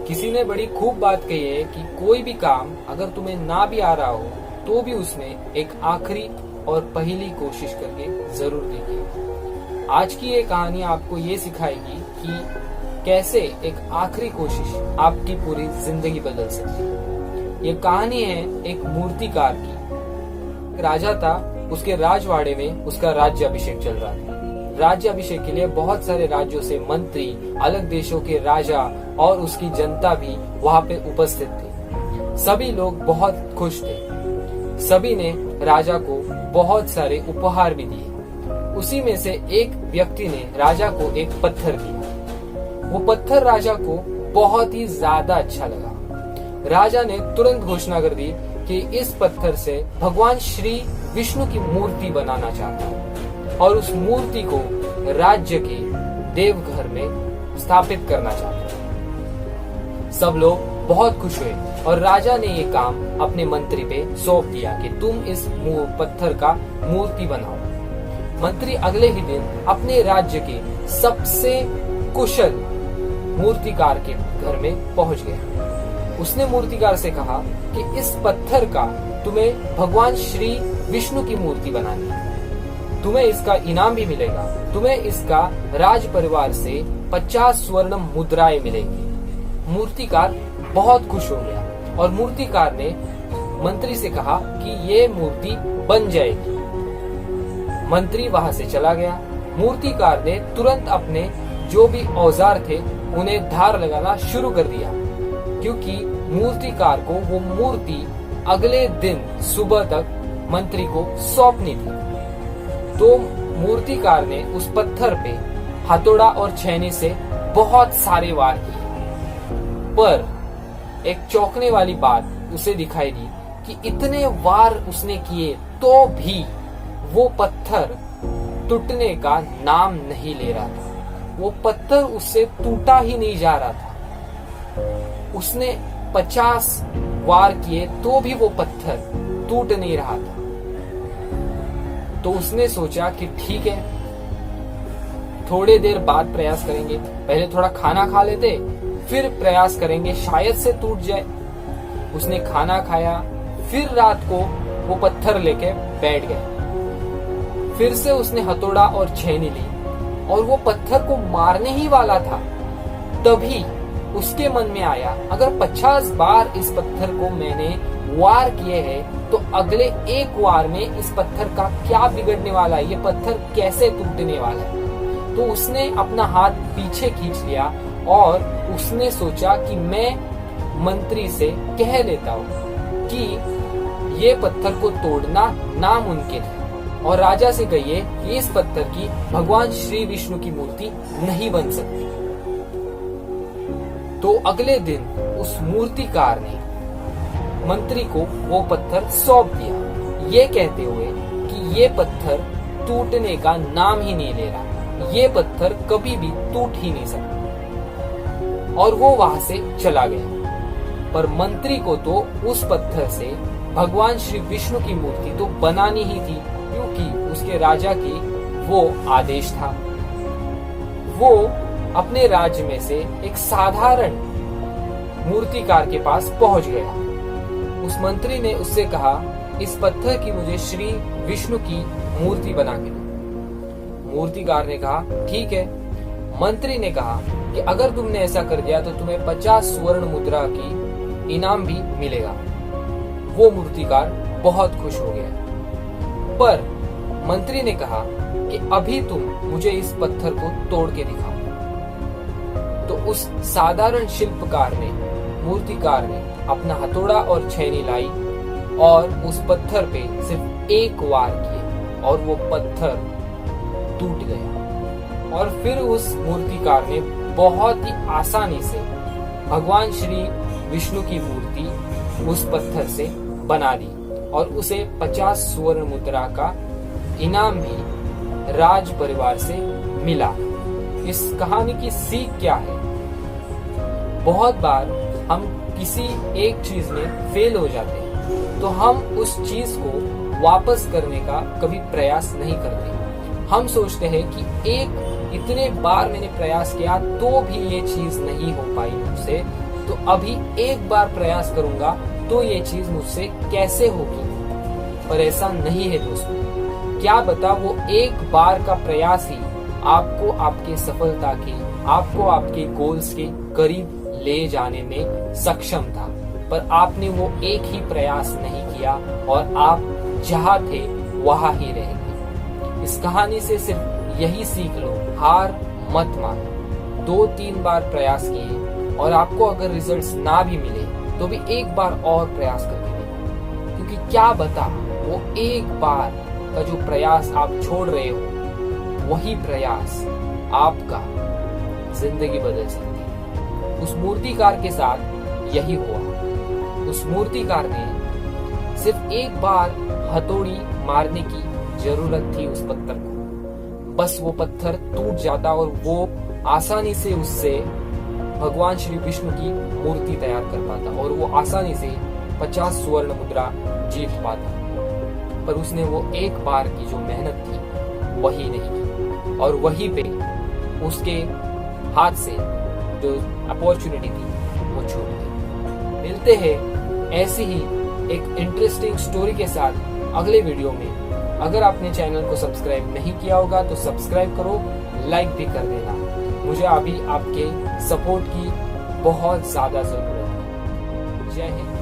किसी ने बड़ी खूब बात कही है कि कोई भी काम अगर तुम्हें ना भी आ रहा हो तो भी उसमें एक आखिरी और पहली कोशिश करके जरूर देखिए। आज की ये कहानी आपको ये सिखाएगी कि कैसे एक आखिरी कोशिश आपकी पूरी जिंदगी बदल सकती है। ये कहानी है एक मूर्तिकार की। राजा था, उसके राजवाड़े में उसका राज्याभिषेक चल रहा था। राज्याभिषेक के लिए बहुत सारे राज्यों से मंत्री, अलग देशों के राजा और उसकी जनता भी वहाँ पे उपस्थित थे। सभी लोग बहुत खुश थे। सभी ने राजा को बहुत सारे उपहार भी दिए। उसी में से एक व्यक्ति ने राजा को एक पत्थर दिया। वो पत्थर राजा को बहुत ही ज्यादा अच्छा लगा। राजा ने तुरंत घोषणा कर दी कि इस पत्थर से भगवान श्री विष्णु की मूर्ति बनाना चाहता हूँ और उस मूर्ति को राज्य के देवघर में स्थापित करना चाहता हूँ। सब लोग बहुत खुश हुए और राजा ने ये काम अपने मंत्री पे सौंप दिया कि तुम इस पत्थर का मूर्ति बनाओ। मंत्री अगले ही दिन अपने राज्य के सबसे कुशल मूर्तिकार के घर में पहुंच गया। उसने मूर्तिकार से कहा कि इस पत्थर का तुम्हें भगवान श्री विष्णु की मूर्ति बनानी है। तुम्हें इसका इनाम भी मिलेगा। तुम्हें इसका राज परिवार से 50 स्वर्ण मुद्राएं मिलेंगी। मूर्तिकार बहुत खुश हो गया और मूर्तिकार ने मंत्री से कहा कि ये मूर्ति बन जाएगी। मंत्री वहां से चला गया। मूर्तिकार ने तुरंत अपने जो भी औजार थे उन्हें धार लगाना शुरू कर दिया, क्योंकि मूर्तिकार को वो मूर्ति अगले दिन सुबह तक मंत्री को सौंपनी थी। तो मूर्तिकार ने उस पत्थर पे हथौड़ा और छेनी से बहुत सारे वार किए, पर एक चौंकने वाली बात उसे दिखाई दी कि इतने वार उसने किए तो भी वो पत्थर टूटने का नाम नहीं ले रहा था। वो पत्थर उससे टूटा ही नहीं जा रहा था। उसने 50 वार किए तो भी वो पत्थर टूट नहीं रहा था। तो उसने सोचा कि ठीक है, थोड़े देर बाद प्रयास करेंगे। पहले थोड़ा खाना खा लेते, फिर प्रयास करेंगे, शायद से टूट जाए। उसने खाना खाया, फिर रात को वो पत्थर लेके बैठ गया। फिर से उसने हथौड़ा और छेनी ली और वो पत्थर को मारने ही वाला था। तभी उसके मन में आया, अगर 50 बार इस पत्थर को मैंने वार किए हैं तो अगले एक वार में इस पत्थर का क्या बिगड़ने वाला है, ये पत्थर कैसे टूटने वाला है। तो उसने अपना हाथ पीछे खींच लिया और उसने सोचा कि मैं मंत्री से कह देता हूँ कि ये पत्थर को तोड़ना नामुमकिन है और राजा से कहिए कि इस पत्थर की भगवान श्री विष्णु की मूर्ति नहीं बन सकती। तो अगले दिन उस मूर्तिकार ने मंत्री को वो पत्थर सौंप दिया, ये कहते हुए कि ये पत्थर टूटने का नाम ही नहीं ले रहा, ये पत्थर कभी भी टूट ही नहीं सकता। और वो वहां से चला गया। पर मंत्री को तो उस पत्थर से भगवान श्री विष्णु की मूर्ति तो बनानी ही थी, क्योंकि उसके राजा की वो आदेश था। वो अपने राज्य में से एक साधारण मूर्तिकार के पास पहुंच गया। उस मंत्री ने उससे कहा, इस पत्थर की मुझे श्री विष्णु की मूर्ति बना के दो। मूर्तिकार ने कहा ठीक है। मंत्री ने कहा कि अगर तुमने ऐसा कर दिया तो तुम्हें 50 स्वर्ण मुद्रा की इनाम भी मिलेगा। वो मूर्तिकार बहुत खुश हो गया। पर मंत्री ने कहा कि अभी तुम मुझे इस पत्थर को तोड़ के दिखाओ। तो उस साधारण शिल्पकार ने, मूर्तिकार ने अपना हथौड़ा और छेनी लाई और उस पत्थर पे सिर्फ एक वार किए और वो पत्थर टूट गया। और फिर उस मूर्तिकार ने बहुत ही आसानी से भगवान श्री विष्णु की मूर्ति उस पत्थर से बना दी और उसे 50 स्वर्ण मुद्रा का इनाम भी राज परिवार से मिला। इस कहानी की सीख क्या है? बहुत बार हम किसी एक चीज में फेल हो जाते हैं तो हम उस चीज को वापस करने का कभी प्रयास नहीं करते। हम सोचते हैं कि इतने बार मैंने प्रयास किया तो भी ये चीज नहीं हो पाई मुझसे, तो अभी एक बार प्रयास करूंगा तो ये चीज मुझसे कैसे होगी। पर ऐसा नहीं है दोस्तों। क्या बता वो एक बार का प्रयास ही आपको आपके सफलता के, आपको आपके गोल्स के करीब ले जाने में सक्षम था। पर आपने वो एक ही प्रयास नहीं किया और आप जहाँ थे वहां ही रह गए। इस कहानी से सिर्फ यही सीख लो, हार मत मानो। 2-3 बार प्रयास किए और आपको अगर रिजल्ट्स ना भी मिले तो भी एक बार और प्रयास करके देखो, क्योंकि क्या बता वो एक बार का जो प्रयास आप छोड़ रहे हो, वही प्रयास आपका जिंदगी बदल सकती है। उस मूर्तिकार के साथ यही हुआ। उस मूर्तिकार ने सिर्फ एक बार हथौड़ी मारने की जरूरत थी उस पत्थर को, बस वो पत्थर टूट जाता और वो आसानी से उससे भगवान श्री विष्णु की मूर्ति तैयार कर पाता और वो आसानी से 50 स्वर्ण मुद्रा जीत पाता। पर उसने वो एक बार की जो मेहनत थी वही नहीं की और वहीं पे उसके हाथ से जो अपॉर्चुनिटी थी वो छूट गई। मिलते हैं ऐसी ही एक इंटरेस्टिंग स्टोरी के साथ अगले वीडियो में। अगर आपने चैनल को सब्सक्राइब नहीं किया होगा तो सब्सक्राइब करो, लाइक भी कर देना। मुझे अभी आपके सपोर्ट की बहुत ज्यादा जरूरत है। जय हिंद।